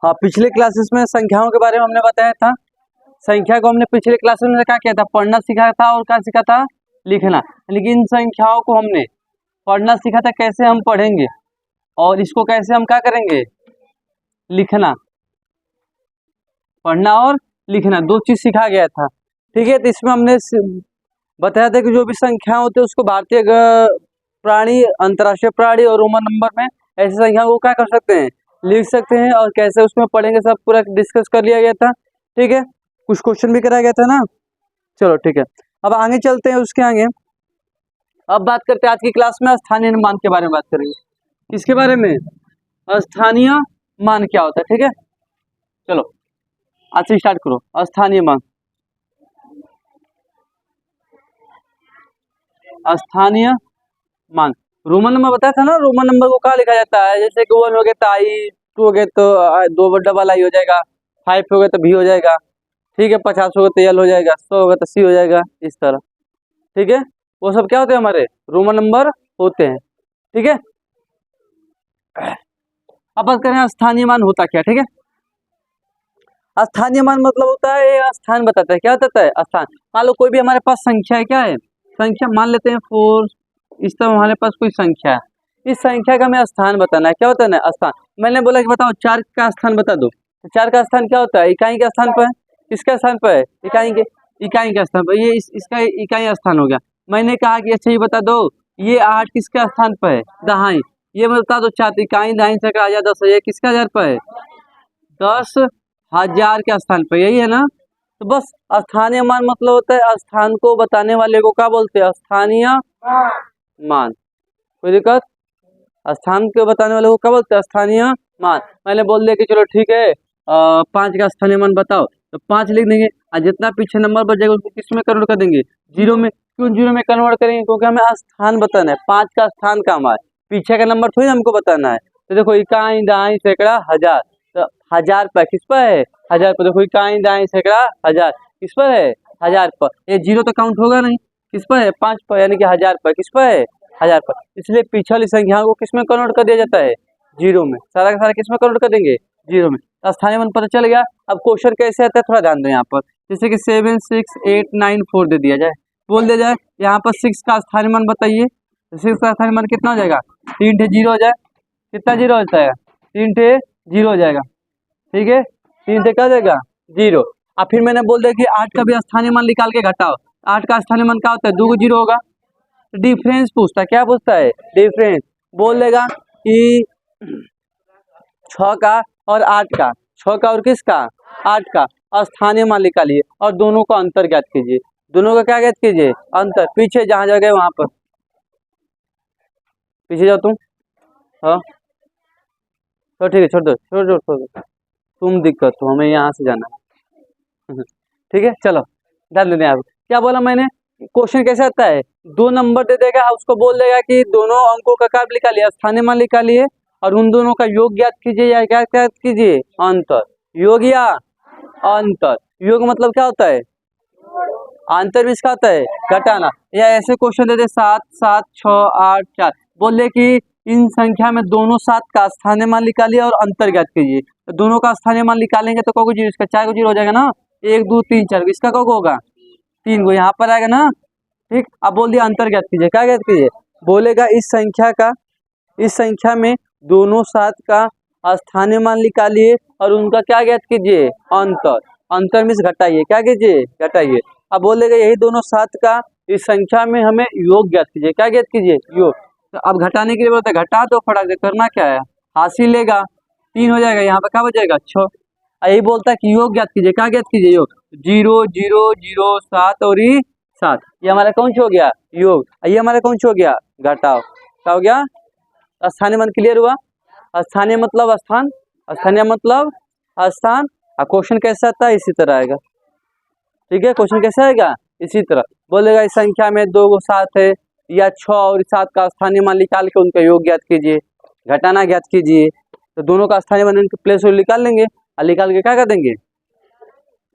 हाँ, पिछले क्लासेस में संख्याओं के बारे में हमने बताया था। संख्या को हमने पिछले क्लासेस में क्या किया था, पढ़ना सीखा था और क्या सीखा था, लिखना। लेकिन इन संख्याओं को हमने पढ़ना सीखा था, कैसे हम पढ़ेंगे और इसको कैसे हम क्या करेंगे, लिखना। पढ़ना और लिखना दो चीज सिखा गया था, ठीक है। तो इसमें हमने बताया था कि जो भी संख्या होती है उसको भारतीय प्राणी, अंतर्राष्ट्रीय प्राणी और रोमन नंबर में ऐसी संख्या को क्या कर सकते हैं, लिख सकते हैं, और कैसे उसमें पढ़ेंगे सब पूरा डिस्कस कर लिया गया था, ठीक है। कुछ क्वेश्चन भी कराया गया था ना। चलो ठीक है, अब आगे चलते हैं। उसके आगे अब बात करते हैं आज की क्लास में स्थानीय मान के बारे में बात करेंगे। किसके बारे में, स्थानीय मान क्या होता है, ठीक है। चलो आज से स्टार्ट करो। स्थानीय मान, स्थानीय मान रोमन नंबर बताया था ना। रोमन नंबर को क्या लिखा जाता है, जैसे कि 1 हो गया तो आई, 2 हो गया तो 2 डबल आई हो जाएगा, 5 हो गया तो भी हो जाएगा, ठीक है। 50 हो गया तो एल हो जाएगा, 100 हो गया तो सी हो जाएगा, इस तरह, ठीक है। वो सब क्या होते हैं, हमारे रोमन नंबर होते हैं, ठीक है। अब बात करें स्थानीय मान होता क्या, ठीक है। स्थानीय मान मतलब होता है, ये स्थान बताता है। क्या बताता है, स्थान। मान लो कोई भी हमारे पास संख्या है, क्या है, संख्या मान लेते हैं 4, इस तरह हमारे पास कोई संख्या है, इस संख्या का हमें स्थान बताना है। क्या बताना है, स्थान। मैंने बोला कि बताओ 4 का स्थान बता दो, तो 4 का स्थान क्या होता है, इकाई के स्थान पर है। किसका स्थान पर है, इकाई के स्थान पर। ये इसका इकाई स्थान हो गया। मैंने कहा कि अच्छा ये बता दो, ये 8 किसका स्थान पर है, दहाई। ये बता दो 4 इकाई दाई से आ जाए 10, ये किसका हजार पर है, 10,000 के स्थान पर, यही है ना। तो बस स्थानीय मान मतलब होता है स्थान को बताने वाले को क्या बोलते हैं, स्थानीय मान। कोई दिक्कत, स्थान को बताने वाले को क्या बोलते हैं, स्थानीय मान। मैंने बोल दिया कि चलो ठीक है 5 का स्थानीय मान बताओ, तो 5 लिख देंगे, और जितना पीछे नंबर बचेगा उसको किस में कन्वर्ट कर देंगे, जीरो में। क्यों जीरो में कन्वर्ट करेंगे, क्योंकि हमें स्थान बताना है, 5 का स्थान का हमारा, पीछे का नंबर थोड़ी हमको बताना है। तो देखो इकाई दाई सैकड़ा हजार, तो 1000 पर किस पर है, 1000 पर। देखो इकाई दाई सैकड़ा हजार किस पर है, 1000 पर। ये जीरो तो काउंट होगा नहीं, किस पर है, 5 पर, यानी कि 1000 पर, किस पर है, 1000 पर। इसलिए पीछे वाली संख्या को किस में कन्वर्ट कर दिया जाता है, जीरो में। सारा का सारा किस में कन्वर्ट कर देंगे, जीरो में। तो स्थानीय मान पता चल गया। अब क्वेश्चन कैसे आता है थोड़ा ध्यान दो यहाँ पर। जैसे कि 7 6 8 9 4 दे दिया जाए, बोल दिया जाए यहाँ पर 6 का स्थानीय मान बताइए, तो 6 का स्थानीय मान कितना हो जाएगा, 3 ठे जीरो हो जाए, कितना जीरो होता है, 3 ठे जीरो हो जाएगा, ठीक है। 3 से क्या हो जाएगा, जीरो। अब फिर मैंने बोल दिया कि 8 का भी स्थानीय मान निकाल के घटाओ। 8 का स्थानीय मान क्या होता है, 2 जीरो होगा। डिफरेंस पूछता है, क्या पूछता है, डिफरेंस। बोल देगा कि 6 का और 8 का, 6 का और किसका, 8 का स्थानीय मान निकालिए और दोनों का अंतर ज्ञात कीजिए। दोनों का क्या ज्ञात कीजिए, अंतर। पीछे जहां जगह वहां पर, पीछे जाओ तुम। हाँ तो ठीक है, छोड़ दो छोड़ दो छोड़ दो, तुम दिक्कत हो, हमें यहाँ से जाना है ठीक है। चलो ध्यान देते हैं आप, क्या बोला मैंने। क्वेश्चन कैसे आता है, 2 नंबर दे देगा, उसको बोल देगा कि दोनों अंकों का क्या निकालिए, स्थानीय मान निकालिए, और उन दोनों का योग ज्ञात कीजिए या क्या ज्ञात कीजिए, अंतर। योग या अंतर, योग मतलब क्या होता है, अंतर में इसका होता है घटाना। या ऐसे क्वेश्चन दे दे 7 7 6 8 4, बोल दे कि इन संख्या में दोनों 7 का स्थानीय मान निकालिए और अंतर ज्ञात कीजिए। तो दोनों का स्थानीय मान निकालेंगे तो कौन जीरो, इसका 4 को जीरो हो जाएगा ना, 1 2 3 4, इसका कौन होगा, 3 को यहाँ पर आएगा ना, ठीक। अब बोल दिया अंतर ज्ञात कीजिए, क्या ज्ञात कीजिए, बोलेगा इस संख्या का, इस संख्या में दोनों 7 का स्थानीय मान निकालिए और उनका क्या ज्ञात कीजिए, अंतर। अंतर में घटाइए, क्या कीजिए, घटाइए। अब बोलेगा यही दोनों 7 का इस संख्या में हमें योग ज्ञात कीजिए, क्या ज्ञात कीजिए, योग। तो अब घटाने के लिए बोलते हैं घटा दो फटाक से, करना क्या है, हासिल लेगा, 3 हो जाएगा, यहाँ पर क्या बचेगा 6। यही बोलता है कि योग ज्ञात कीजिए, क्या ज्ञात कीजिए, योग। 0 0 0 7 और 7, ये हमारा कौन सा हो गया, योग। ये हमारा कौन सा हो गया, घटाओ। क्या हो गया, स्थानीय मान क्लियर हुआ। स्थानीय मतलब स्थान, स्थानीय मतलब स्थान। क्वेश्चन कैसा आता है, इसी तरह आएगा, ठीक है। क्वेश्चन कैसे आएगा, इसी तरह। बोलेगा इस संख्या में 2 को 7 है, या 6 और 7 का स्थानीय मान निकाल के उनका योग ज्ञात कीजिए, घटाना ज्ञात कीजिए। तो दोनों का स्थानीय मान उनके प्लेस निकाल लेंगे, और निकाल के क्या कर देंगे,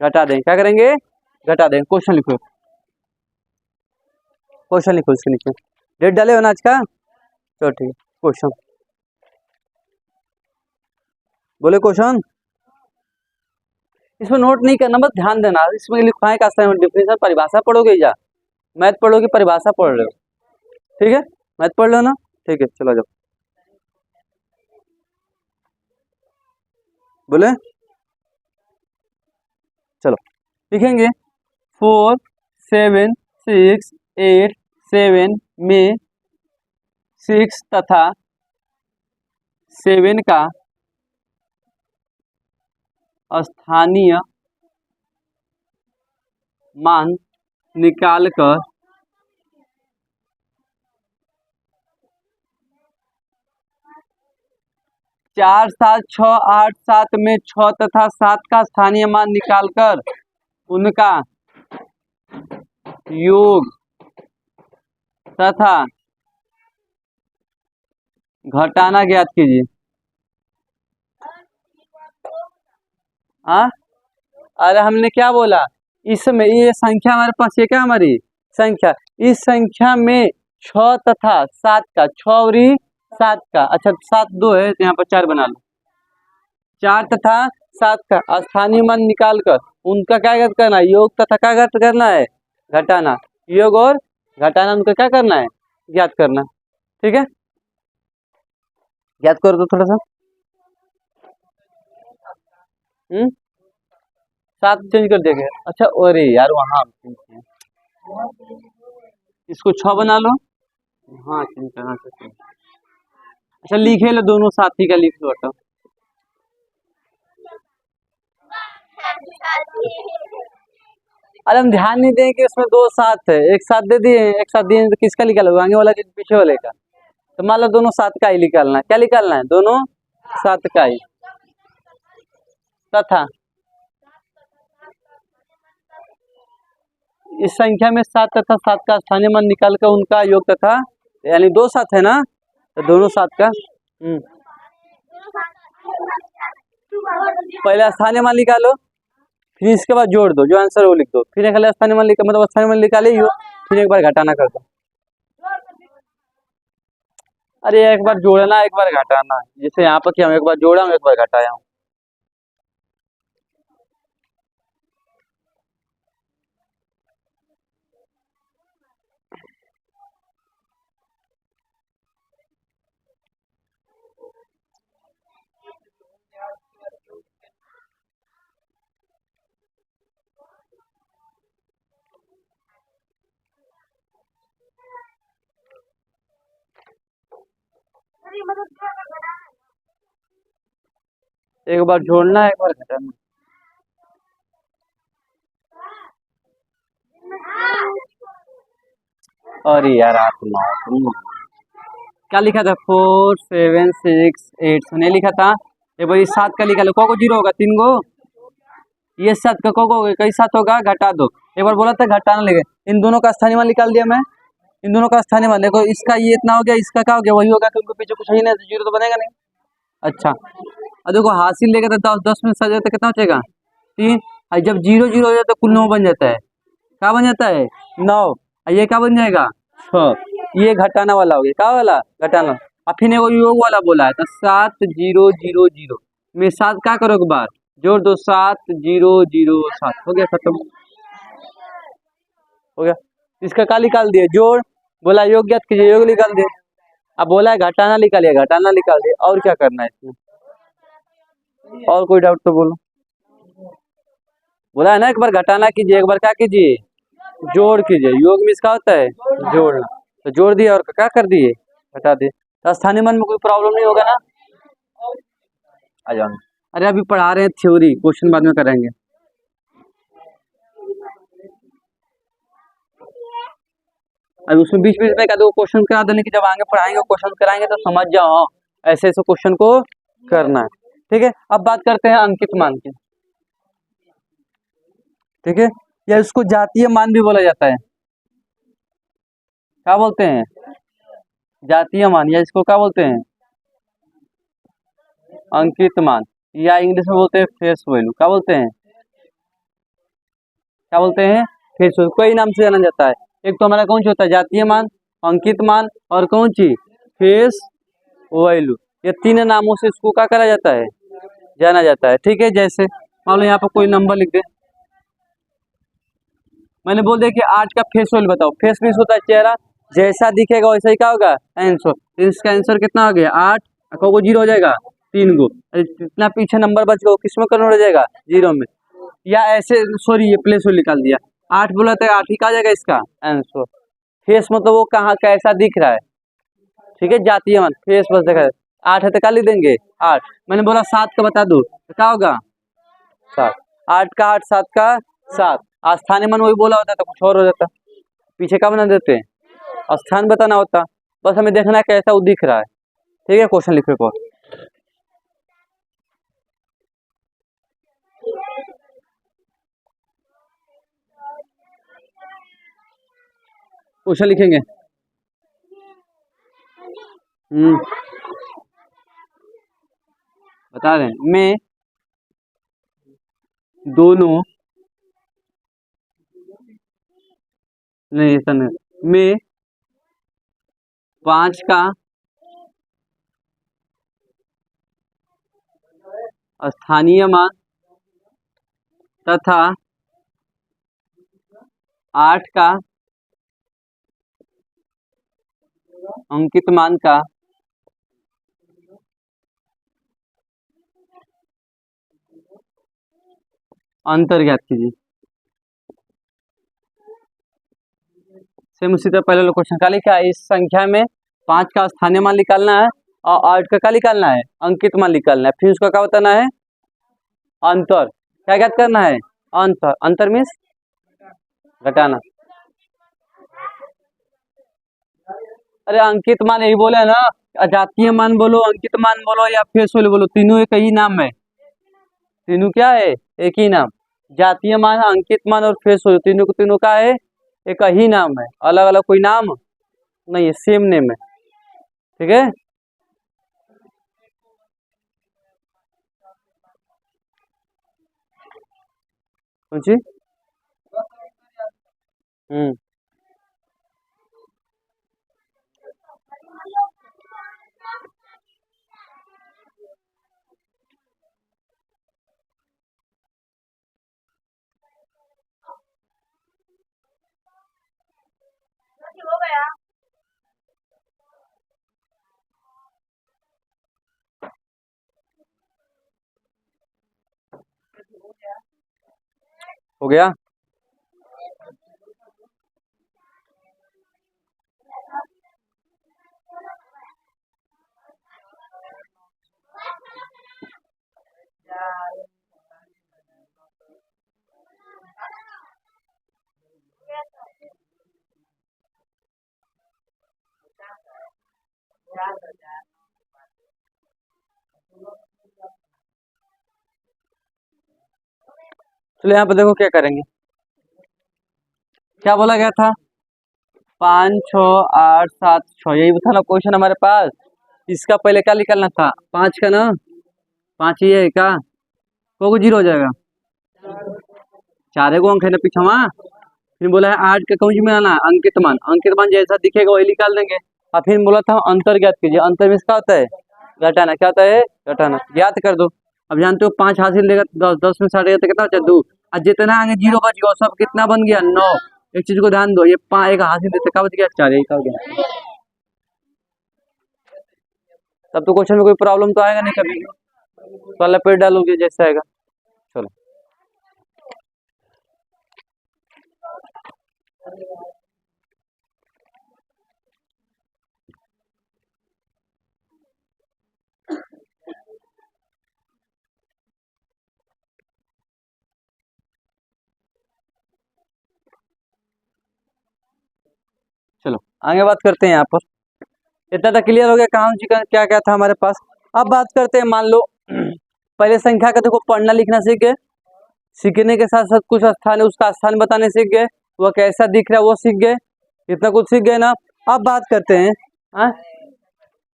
घटा देंगे। क्या करेंगे, घटा देंगे। क्वेश्चन लिखो, क्वेश्चन लिखो, इसके नीचे डेट डाले हो ना आज का, चलो ठीक है। क्वेश्चन बोले, क्वेश्चन इसमें नोट नहीं करना, बस ध्यान देना। इसमें लिखवाएं का डिफिनेशन, परिभाषा पढ़ोगे या मैथ पढ़ोगे, परिभाषा पढ़ रहे हो, ठीक है। मैथ पढ़ लो ना, ठीक है। चलो जाओ, बोले चलो लिखेंगे 4 7 6 8 7 में 6 तथा 7 का स्थानीय मान निकालकर 4 7 6 8 7 में 6 तथा 7 का स्थानीय मान निकालकर उनका योग तथा घटाना ज्ञात कीजिए। हाँ, अरे हमने क्या बोला, इसमें ये संख्या हमारे पास, ये क्या हमारी संख्या, इस संख्या में 6 तथा 7 का, 6 और 7 का, अच्छा 7 2 है तो यहाँ पर 4 बना लो। 4 तथा 7 का स्थानीय मान निकालकर उनका क्या ज्ञात करना है, योग तथा क्या ज्ञात करना है, घटाना। योग और घटाना उनका क्या करना है, ज्ञात करना, ठीक है। ज्ञात करो तो थोड़ा सा। 7 चेंज कर देंगे, अच्छा अरे यार वहाँ इसको 6 बना लो, हाँ चेंज करना सकते। अच्छा लिखे लो, दोनों साथी का लिख लो। तो अरे हम ध्यान नहीं देंगे, उसमें 2 साथ है, एक साथ दे दिए, एक साथ दिए तो किसका निकालोगे, आगे वाला कि पीछे वाले का। तो मान लो दोनों 7 का ही निकालना है, क्या निकालना है, दोनों 7 का ही तथा इस संख्या में 7 तथा 7 का स्थानीय मान निकाल कर उनका योग तथा, यानी 2 7 है ना, तो दोनों 7 का पहले स्थानीय मान निकालो, फिर इसके बाद जोड़ दो, जो आंसर वो लिख दो, फिर एक स्थानीय मान लिखा, मतलब स्थानीय मान निकाले ही हो, फिर एक बार घटाना कर दो। अरे एक बार जोड़ना, एक बार घटाना, जैसे यहाँ पर क्या, एक बार जोड़ा हूँ, एक बार घटाया हूँ। एक बार जोड़ना, एक बार घटाना। अरे यार आप क्या लिखा था, 4 7 6 8 सुने लिखा था। एक बार 7 का लिखा लो, को 0 होगा, 3 गो, ये 7 का को कई 7 होगा, घटा दो। एक बार बोला था घटाना लेके, इन दोनों का स्थानीय मान निकाल दिया मैं, इन दोनों का स्थानीय मान, देखो इसका ये इतना हो गया, इसका क्या हो गया, वही होगा, क्योंकि पीछे कुछ ही नहीं, तो 0 तो बनेगा नहीं। अच्छा और देखो हासिल लेके तो 10 में सज जाता, कितना हो जाएगा 3, और जब 0 0 हो जाता है कुल 9 बन जाता है, क्या बन जाता है 9, और ये क्या बन जाएगा 6, ये घटाना वाला हो गया, क्या वाला घटाना। और फिर वो योग वाला बोला है, तो 7 0 0 0 में 7 क्या करो, एक बार जोड़ दो, 7 0 0 7 हो गया, खत्म हो गया। इसका क्या निकाल दिए, जोड़, बोला योग ज्ञात कीजिए, योग निकाल दिए। अब बोला है घटाना निकालिए, घटाना निकाल दिए, और क्या करना है इसमें, और कोई डाउट तो बोलो। बोला है ना एक बार घटाना कीजिए, एक बार क्या कीजिए, जोड़ कीजिए। योग में इसका होता है जोड़ना, तो जोड़ दिए और क्या कर दिए, घटा दिए। तो स्थानीय मान में कोई प्रॉब्लम नहीं होगा ना, आ जाओ। अरे अभी पढ़ा रहे हैं थ्योरी, क्वेश्चन बाद में करेंगे। अभी उसमें बीच बीच में क्या दो क्वेश्चन करा देने की, जब आगे पढ़ाएंगे क्वेश्चन कराएंगे तो समझ जाओ, ऐसे ऐसे क्वेश्चन को करना है, ठीक है। अब बात करते हैं अंकित मान की, ठीक है, या इसको जातीय मान भी बोला जाता है, क्या बोलते हैं, जातीय मान, या इसको क्या बोलते हैं, अंकित मान, या इंग्लिश में बोलते हैं फेस वैल्यू, क्या बोलते हैं, क्या बोलते हैं, फेस वैल्यू, कई नाम से जाना जाता है। एक तो हमारा कौन सी होता है, जातीय मान, अंकित मान, और कौन सी फेस वैल्यू, ये 3 नामों से इसको क्या करा जाता है, जाना जाता है, ठीक है। जैसे मान लो यहाँ पर कोई नंबर लिख दे, मैंने बोल दिया कि 8 का फेस वैल्यू बताओ। फेस मीन्स होता है चेहरा, जैसा दिखेगा वैसा ही क्या होगा आंसर। इसका आंसर कितना हो गया 8, को 0 हो जाएगा 3 गो, जितना पीछे नंबर बच गया किस में कन्वर्ट हो जाएगा 0 में, या ऐसे सॉरी ये प्लेस वैल्यू निकाल दिया 8 बोला था 8 ही कहा जाएगा इसका आंसर। फेस मतलब वो कहाँ कैसा दिख रहा है, ठीक है, जाती है मन फेस बस देखा 8 है तो क्या लिख देंगे 8। मैंने बोला 7 का बता दो तो क्या होगा 7, 8 का 8, 7 का 7। स्थानीय मान वही बोला होता तो कुछ और हो जाता, पीछे क्या बना देते हैं स्थान बताना होता। बस हमें देखना है कैसा वो दिख रहा है, ठीक है। क्वेश्चन लिखो एक और, क्वेश्चन लिखेंगे। बता रहे हैं मैं दोनों, नहीं ऐसा नहीं, मैं 5 का स्थानीय मान तथा 8 का अंकित मान का अंतर ज्ञात कीजिए। सेम उसी तरह पहले क्वेश्चन का लिखा है, इस संख्या में 5 का स्थानीय मान निकालना है और 8 का क्या निकालना है अंकित मान निकालना है। फिर उसका क्या बताना है अंतर, क्या ज्ञात करना है अंतर। अंतर मीन्स घटाना। अरे अंकित मान यही बोले ना, अजातीय मान बोलो अंकित मान बोलो या फेस वैल्यू बोलो, तीनों एक ही नाम है, तीनों क्या है एक ही नाम। जातीय मान अंकित मान और फेस वैल्यू तीनों को तीनों का है एक ही नाम है, अलग अलग कोई नाम नहीं है, सेम नेम है, ठीक है। समझी? हो गया। हो गया। चलो यहाँ पर देखो क्या करेंगे, क्या बोला गया था 5 6 8 7 6, यही था ना क्वेश्चन हमारे पास। इसका पहले क्या निकालना था 5 का ना, 5 ही है क्या, को 0 हो जाएगा, 4 को अंक है ना पीछे वहाँ। फिर बोला है 8 का कौन सी में आना अंकित मान, अंकित मान जैसा दिखेगा वही निकाल देंगे। और फिर बोला था अंतर ज्ञात कीजिए, अंतर में क्या होता है घटाना, क्या होता है घटाना, ज्ञात कर दो। अब जानते हो 5 हासिल लेगा 10, 10 में 60 तो कितना बचा 2, और जितना आगे 0 बच गया सब कितना बन गया 9। एक चीज को ध्यान दो, ये 5 एक हासिल देते क्या बच गया 4, यही का हो गया। तब तो क्वेश्चन में कोई प्रॉब्लम तो आएगा नहीं कभी, तो लपेट डालोगे जैसे आएगा। चलो चलो आगे बात करते हैं। यहाँ पर इतना तक क्लियर हो गया कहाँ जी का क्या क्या था हमारे पास। अब बात करते हैं, मान लो पहले संख्या का देखो पढ़ना लिखना सीख गए, सीखने के साथ साथ कुछ स्थान है उसका स्थान बताने सीख गए, वह कैसा दिख रहा है वो सीख गए, इतना कुछ सीख गए ना। अब बात करते हैं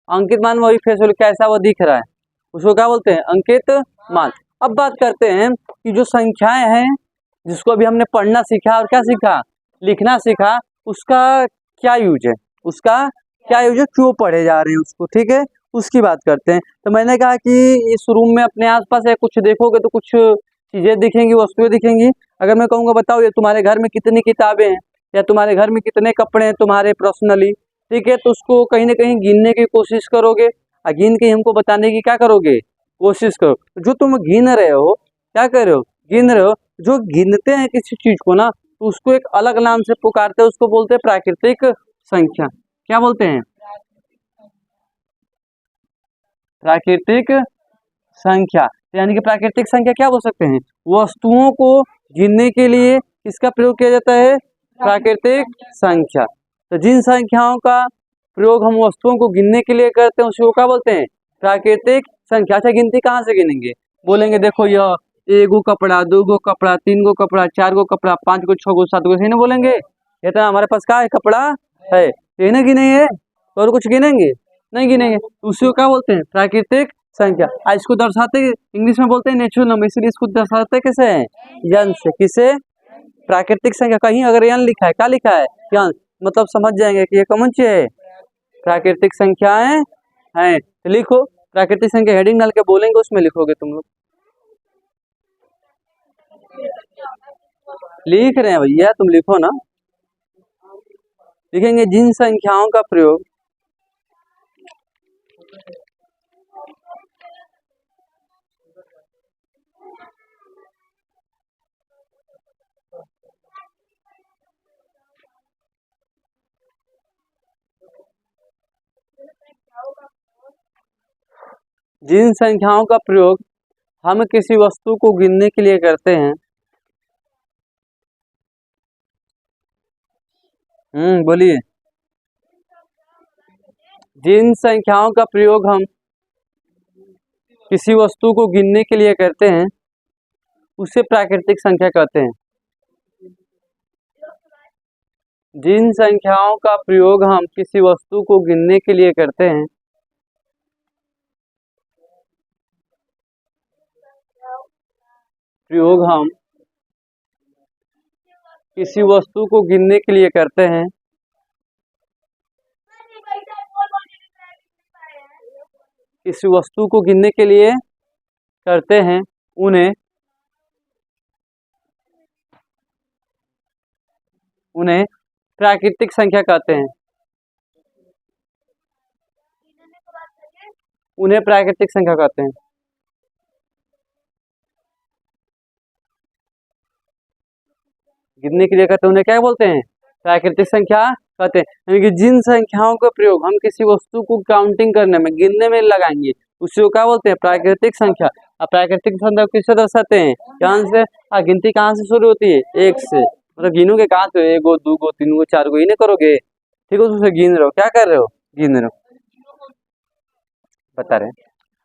अंकित मान वही फेस वैल्यू कैसा वो दिख रहा है उसको क्या बोलते हैं अंकित मान। अब बात करते हैं कि जो संख्याएं हैं जिसको अभी हमने पढ़ना सीखा और क्या सीखा लिखना सीखा, उसका क्या यूज है, उसका क्या यूज है, क्यों पढ़े जा रहे हैं उसको, ठीक है, उसकी बात करते हैं। तो मैंने कहा कि इस रूम में अपने आसपास है कुछ देखोगे तो कुछ चीजें दिखेंगी, वस्तुएं दिखेंगी। अगर मैं कहूँगा बताओ ये तुम्हारे घर में कितनी किताबें हैं या तुम्हारे घर में कितने कपड़े हैं तुम्हारे पर्सनली, ठीक है, तो उसको कहीं ना कहीं गिनने की कोशिश करोगे और गिन के हमको बताने की क्या करोगे, कोशिश करो। जो तुम गिन रहे हो, क्या कर रहे हो, गिन रहे हो। जो गिनते हैं किसी चीज को ना, तो उसको एक अलग नाम से पुकारते हैं, उसको बोलते हैं प्राकृतिक संख्या। क्या बोलते हैं, प्राकृतिक संख्या। यानी कि प्राकृतिक संख्या क्या बोल सकते हैं, वस्तुओं को गिनने के लिए किसका प्रयोग किया जाता है, प्राकृतिक संख्या। तो जिन संख्याओं का प्रयोग हम वस्तुओं को गिनने के लिए करते हैं उसको क्या बोलते हैं, प्राकृतिक संख्या। अच्छा गिनती कहाँ से गिनेंगे, बोलेंगे देखो यह 1 गो कपड़ा, 2 गो कपड़ा, 3 गो कपड़ा, 4 गो कपड़ा, 5 गो, 6 गो, 7 गो, सही ना बोलेंगे। ये तो हमारे पास क्या है, कपड़ा है, ये ना गिनेंगे, तो और कुछ गिनेंगे नहीं गिनेंगे, तो उसी को क्या बोलते हैं, प्राकृतिक संख्या। आज इसको दर्शाते इंग्लिश में बोलते हैं नेचुरल नंबर, इसलिए इसको दर्शाते कैसे हैं, यन से। किसे, प्राकृतिक संख्या। कहीं अगर यन लिखा है, क्या लिखा है, यन, मतलब समझ जाएंगे कि ये कौन सी है, प्राकृतिक संख्याएं हैं। तो लिखो प्राकृतिक संख्या, हेडिंग डाल के बोलेंगे, उसमें लिखोगे तुम लोग। लिख रहे हैं भैया, तुम लिखो ना। लिखेंगे जिन संख्याओं का प्रयोग जिन संख्याओं का प्रयोग हम किसी वस्तु को गिनने के लिए करते हैं, बोलिए। जिन संख्याओं का प्रयोग हम किसी वस्तु को गिनने के लिए करते हैं उसे प्राकृतिक संख्या कहते हैं। जिन संख्याओं का प्रयोग हम किसी वस्तु को गिनने के लिए करते हैं प्रयोग हम किसी वस्तु को गिनने के लिए करते हैं किसी वस्तु को गिनने के लिए करते हैं उन्हें प्राकृतिक संख्या कहते हैं। उन्हें प्राकृतिक संख्या कहते हैं। गिनने के लिए करते हैं उन्हें क्या बोलते हैं, प्राकृतिक संख्या कहते हैं। यानी कि जिन संख्याओं का प्रयोग हम किसी वस्तु को काउंटिंग करने में, गिनने में लगाएंगे उसी को क्या बोलते हैं, प्राकृतिक संख्या। अब प्राकृतिक संख्या किससे दर्शाते हैं, कहाँ से, गिनती कहाँ से शुरू होती है, 1 से। मतलब गिनोगे कहाँ से, 1 गो, 2 गो, 3 गो, 4 गो, इन्हें करोगे, ठीक है, उससे गिन रहे हो, क्या कर रहे हो, गिन रहे हो, बता रहे हैं।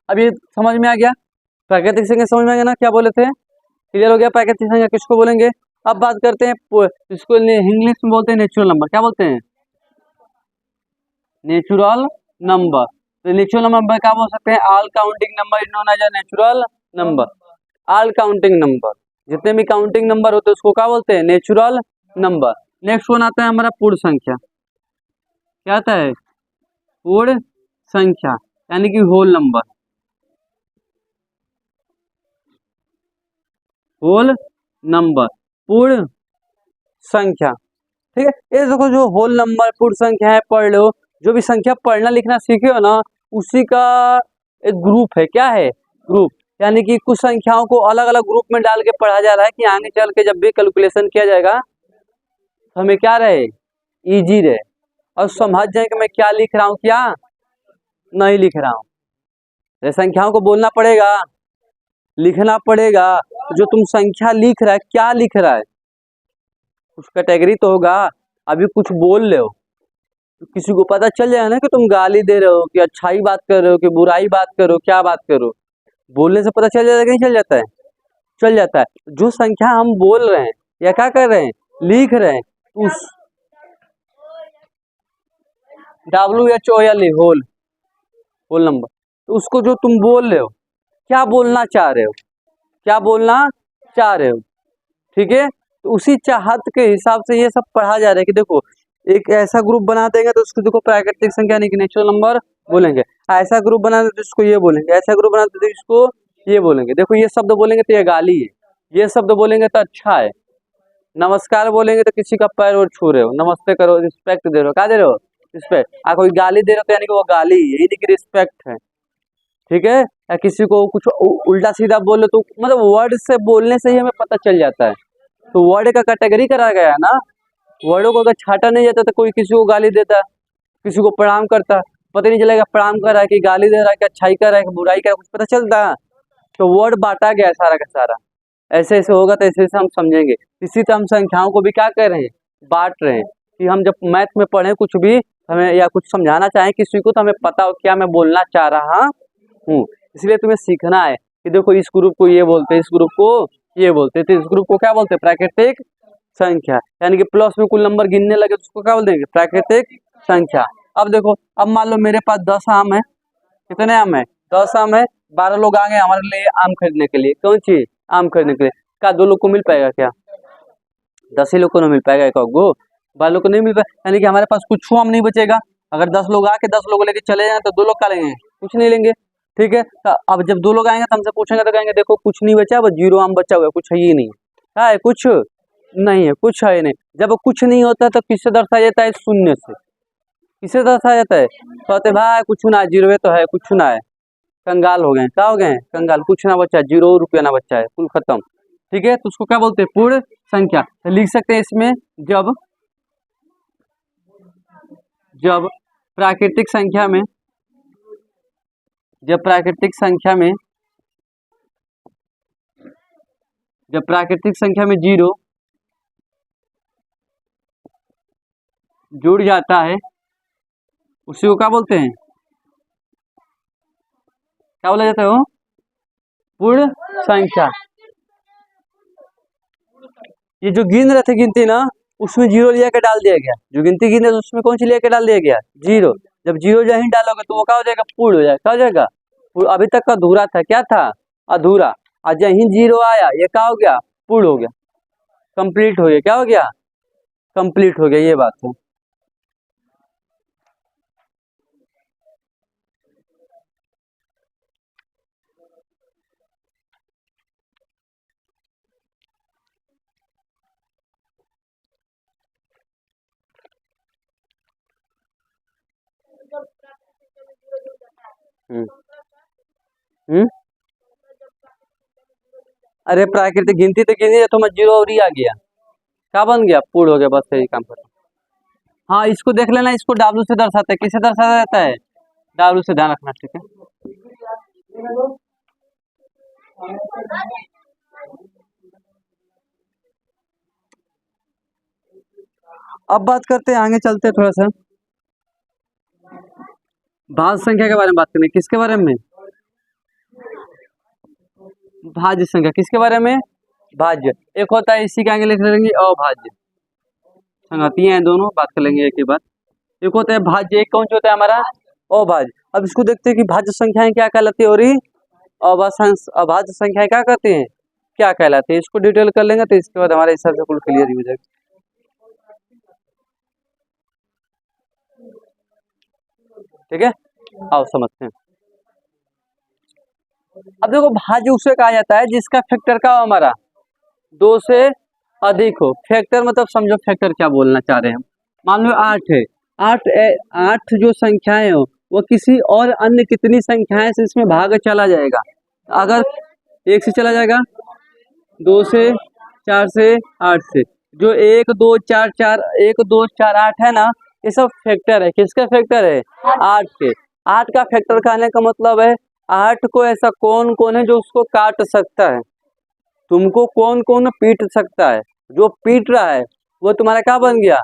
अब ये समझ में आ गया, प्राकृतिक संख्या समझ में आ गया ना, क्या बोले थे, क्लियर हो गया। प्राकृतिक संख्या किसको बोलेंगे। अब बात करते हैं, इसको इंग्लिश में बोलते हैं नेचुरल नंबर। क्या बोलते हैं, नेचुरल नंबर। तो नेचुरल नंबर क्या बोल सकते हैं, all counting number is known as a natural number. All counting number, जितने भी काउंटिंग नंबर होते हैं उसको क्या बोलते हैं, नेचुरल नंबर। नेक्स्ट वन आता है हमारा पूर्ण संख्या। क्या आता है, पूर्ण संख्या, यानी कि होल नंबर। होल नंबर, पूर्ण संख्या, ठीक है। ये देखो जो होल नंबर, पूर्ण संख्या है, पढ़ लो। जो भी संख्या पढ़ना लिखना सीखे हो ना, उसी का एक ग्रुप है। क्या है, ग्रुप। यानी कि कुछ संख्याओं को अलग अलग ग्रुप में डाल के पढ़ा जा रहा है कि आगे चल के जब भी कैलकुलेशन किया जाएगा तो हमें क्या रहे, इजी रहे, और समझ जाए कि मैं क्या लिख रहा हूँ, क्या नहीं लिख रहा हूँ। संख्याओं को बोलना पड़ेगा, लिखना पड़ेगा। जो तुम संख्या लिख रहा है, क्या लिख रहा है, कुछ कैटेगरी तो होगा। अभी कुछ बोल रहे हो तो किसी को पता चल जाए ना कि तुम गाली दे रहे हो, कि अच्छाई बात कर रहे हो, कि बुराई बात कर रहे हो, क्या बात कर रहे हो। बोलने से पता चल जाता है कि नहीं चल जाता है, चल जाता है। जो संख्या हम बोल रहे हैं या क्या कर रहे हैं, लिख रहे हैं, उस WHOL, होल, होल नंबर, तो उसको जो तुम बोल रहे हो, क्या बोलना चाह रहे हो, क्या बोलना चाह रहे हो, ठीक है। तो उसी चाहत के हिसाब से ये सब पढ़ा जा रहा है कि देखो एक ऐसा ग्रुप बना देंगे तो उसको देखो प्राकृतिक संख्या यानी कि नेचुरल नंबर बोलेंगे। ऐसा ग्रुप बना देते तो इसको ये बोलेंगे, ऐसा ग्रुप बना देते तो इसको ये बोलेंगे। देखो ये शब्द बोलेंगे तो ये गाली है, ये शब्द बोलेंगे तो अच्छा है। नमस्कार बोलेंगे तो किसी का पैर और छू रहे हो, नमस्ते करो, रिस्पेक्ट दे रहे हो, क्या दे रहे हो, रिस्पेक्ट। कोई गाली दे रहे हो तो यानी कि वो गाली है, यही नहीं कि रिस्पेक्ट है, ठीक है। या किसी को कुछ उल्टा सीधा बोलो तो मतलब वर्ड से बोलने से ही हमें पता चल जाता है। तो वर्ड का कैटेगरी करा गया है ना, वर्डों को अगर छाटा नहीं जाता तो कोई किसी को गाली देता, किसी को प्रणाम करता, पता नहीं चलेगा प्रणाम कर रहा है कि गाली दे रहा है कि अच्छाई कर रहा है कि बुराई कर रहा है, कुछ पता चलता है। तो वर्ड बांटा गया है सारा का सारा, ऐसे ऐसे होगा तो ऐसे ऐसे हम समझेंगे। इसी तरह हम संख्याओं को भी क्या कर रहे हैं, बांट रहे हैं, कि हम जब मैथ में पढ़ें कुछ भी हमें या कुछ समझाना चाहें किसी को तो हमें पता हो क्या मैं बोलना चाह रहा हूँ। इसलिए तुम्हें सीखना है कि देखो इस ग्रुप को ये बोलते हैं, इस ग्रुप को ये बोलते हैं, तो इस ग्रुप को क्या बोलते हैं, प्राकृतिक संख्या। यानी कि प्लस में कुल नंबर गिनने लगे तो उसको क्या बोल देंगे, प्राकृतिक संख्या। अब देखो, अब मान लो मेरे पास 10 आम है, कितने आम है, 10 आम है, 12 लोग आ गए हमारे लिए आम खरीदने के लिए, कौन चीज, आम खरीदने के लिए। क्या 2 लोग को मिल पाएगा क्या, 10 ही लोग को नहीं मिल पाएगा, एक गो 12 लोग को नहीं मिल पाएगा, यानी कि हमारे पास कुछ आम नहीं बचेगा। अगर 10 लोग आके 10 लोग लेके चले जाए तो 2 लोग क्या लेंगे, कुछ नहीं लेंगे, ठीक है। तो अब जब 2 लोग आएंगे तो हमसे पूछेंगे तो कहेंगे देखो कुछ नहीं बचा, बस 0 आम बचा हुआ है, कुछ है ही नहीं, क्या है, कुछ नहीं है, कुछ है ही नहीं। जब कुछ नहीं होता तो किससे दर्शाया जाता है, शून्य से, किससे दर्शाया जाता है, कहते भाई कुछ ना, 0 तो है, कुछ ना है, कंगाल हो गए, क्या हो गए, कंगाल, कुछ ना बचा, 0 रुपया ना बचा है, कुल खत्म, ठीक है। तो उसको क्या बोलते हैं, पूर्ण संख्या। तो लिख सकते हैं इसमें, जब जब प्राकृतिक संख्या में, जब प्राकृतिक संख्या में, जब प्राकृतिक संख्या में 0 जुड़ जाता है उसी को क्या बोलते हैं, क्या बोला जाता है, वो पूर्ण संख्या। ये जो गिन रहे थे गिनती ना, उसमें 0 लिया के डाल दिया गया, जो गिनती गिन रहे थे उसमें कौन सी लिया के डाल दिया गया, 0। जब 0 जहीं डालोगे तो वो क्या हो जाएगा, पूर्ण हो जाएगा, क्या हो जाएगा, अभी तक का अधूरा था, क्या था, अधूरा। और जहीं 0 आया ये क्या हो गया, पूर्ण हो गया, कंप्लीट हो गया, क्या हो गया, कंप्लीट हो गया, ये बात है। हम्म हम्म अरे प्राकृतिक गिनती तो गिनी है, तो मैं 0 और ही आ गया, क्या बन गया, पूर्ण हो गया, बस यही काम कर। हाँ इसको देख लेना, इसको W से दर्शाते हैं, किसे दर्शाया जाता है, W से, ध्यान रखना, ठीक है। अब बात करते हैं, आगे चलते हैं थोड़ा सा भाज्य संख्या के बारे में बात करें, किसके बारे में, भाज्य संख्या, किसके बारे में, भाज्य। एक होता है, इसी के आगे लिख लेंगे अभाज्य, संगति हैं दोनों, बात कर लेंगे एक ही बात। एक होता है भाज्य, एक कौन सा होता है हमारा, अभाज्य। अब इसको देखते हैं कि भाज्य संख्याएं क्या कहलाती है और अभाज्य संख्याएं क्या कहते हैं, क्या कहलाते हैं, इसको डिटेल कर लेंगे तो इसके बाद हमारे हिसाब से कुल क्लियर ही हो जाएगा, ठीक है। आओ समझते हैं। अब देखो भाज्य उसे कहा जाता है जिसका फैक्टर का हमारा 2 से अधिक हो। फैक्टर मतलब समझो फैक्टर क्या बोलना चाह रहे हैं हम। मान लो 8 है, 8 जो संख्याएं हो वो किसी और अन्य कितनी संख्याएं से इसमें भाग चला जाएगा। अगर 1 से चला जाएगा, 2 से, 4 से, 8 से, जो 1 2 4 4 1 2 4 8 है ना, ये सब फैक्टर है। किसका फैक्टर है, 8 के। 8 का फैक्टर कहने का मतलब है 8 को ऐसा कौन कौन है जो उसको काट सकता है, तुमको कौन कौन पीट सकता है, जो पीट रहा है वो तुम्हारा क्या बन गया,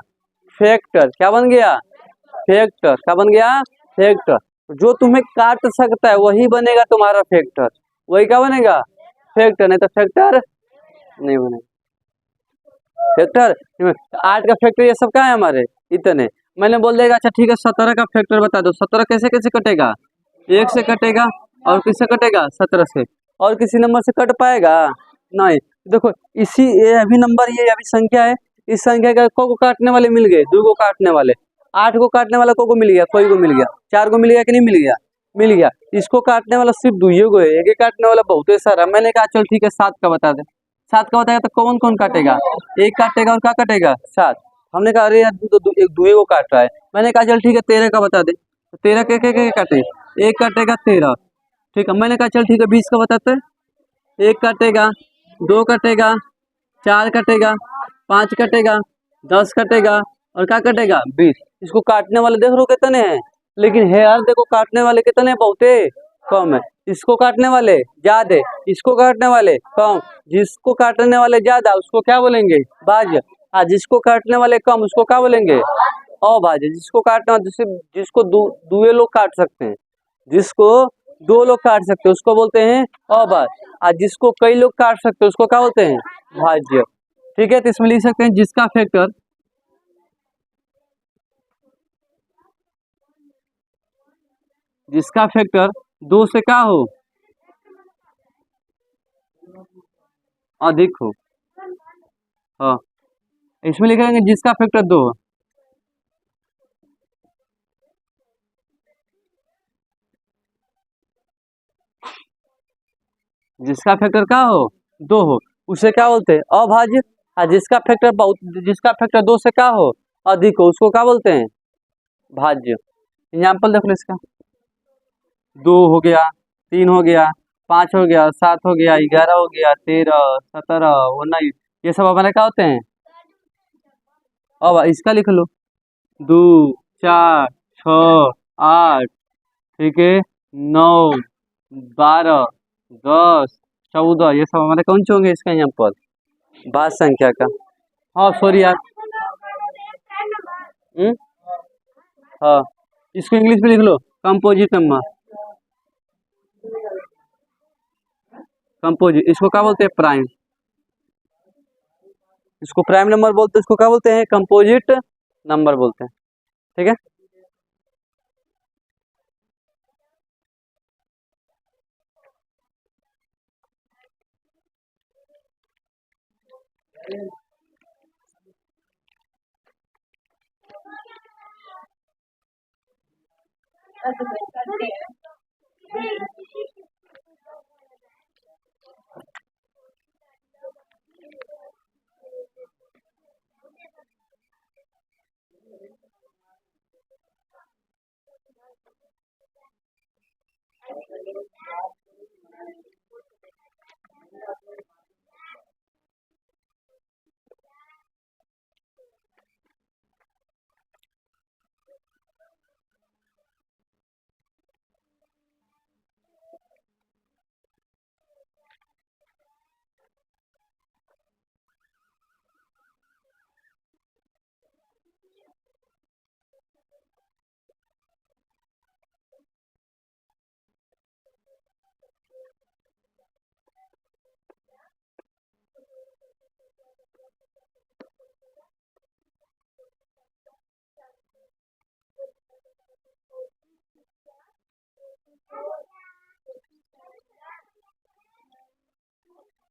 फैक्टर। क्या बन गया, फैक्टर। क्या बन गया, फैक्टर। जो तुम्हें काट सकता है वही बनेगा तुम्हारा फैक्टर, वही क्या बनेगा, फैक्टर। नहीं तो फैक्टर नहीं बनेगा, फैक्टर। 8 का फैक्टर ये सब क्या है हमारे, इतने। मैंने बोल देगा अच्छा ठीक है 17 का फैक्टर बता दो, 17 कैसे कैसे कटेगा, 1 से कटेगा, और किससे कटेगा, 17 से। और किसी नंबर से कट पाएगा नहीं। देखो इसी, ये अभी नंबर, ये अभी संख्या है, इस संख्या का को काटने वाले मिल गए, 2 को काटने वाले, 8 को काटने वाला को मिल गया, कोई को मिल गया, 4 को मिल गया कि नहीं मिल गया, मिल गया। इसको काटने वाला सिर्फ 2 को है, 1 काटने वाला बहुत है सारा। मैंने कहा चल ठीक है 7 का बता दे, सात का बताएगा तो कौन कौन काटेगा, एक काटेगा और क्या काटेगा, सात। हमने कहा अरे यार एक दुए को काट रहा है, मैंने कहा चल ठीक है 13 का बता दे, तो 13 के काटे, एक काटेगा 13, ठीक है। मैंने कहा चल ठीक है 20 का बताते हैं, एक कटेगा, दो कटेगा, चार कटेगा, पाँच कटेगा, 10 कटेगा और क्या कटेगा 20। इसको काटने वाले देख लो कितने हैं, लेकिन है यार देखो काटने वाले कितने हैं, बहुत कम है। इसको काटने वाले ज्यादा, इसको काटने वाले कम, जिसको काटने वाले ज्यादा उसको क्या बोलेंगे, भाज्य। हाँ, जिसको काटने वाले कम उसको क्या बोलेंगे, अभाज्य। जिसको काटने वाले जिसको दुए लोग काट सकते हैं, जिसको दो लोग काट सकते हैं उसको बोलते हैं अभाज्य, और जिसको कई लोग काट सकते हैं उसको क्या बोलते हैं, भाज्य। ठीक है, तो इसमें लिख सकते हैं जिसका फैक्टर, जिसका फैक्टर दो से क्या हो, अधिक हो। हाँ, इसमें लिखेंगे जिसका फैक्टर दो हो, जिसका फैक्टर क्या हो, दो हो, उसे क्या बोलते हैं अभाज्य। और जिसका फैक्टर दो से क्या हो, अधिक हो, उसको क्या बोलते हैं, भाज्य। एग्जाम्पल देख लो इसका, दो हो गया, तीन हो गया, पाँच हो गया, सात हो गया, 11 हो गया, 13, 17, 19, ये सब हमारे क्या होते हैं। अब इसका लिख लो, दो, चार, छ, आठ, ठीक है, 9, 12, 10, 14, ये सब हमारे कौन से होंगे इसका एग्जाम्पल, भाज्य संख्या का। हाँ सॉरी यार, हम्म, हाँ, इसको इंग्लिश में लिख लो कंपोजिट नंबर, कंपोजिट। इसको क्या बोलते हैं, प्राइम। इसको प्राइम नंबर बोलते हैं, इसको क्या बोलते हैं, कंपोजिट नंबर बोलते हैं। ठीक है,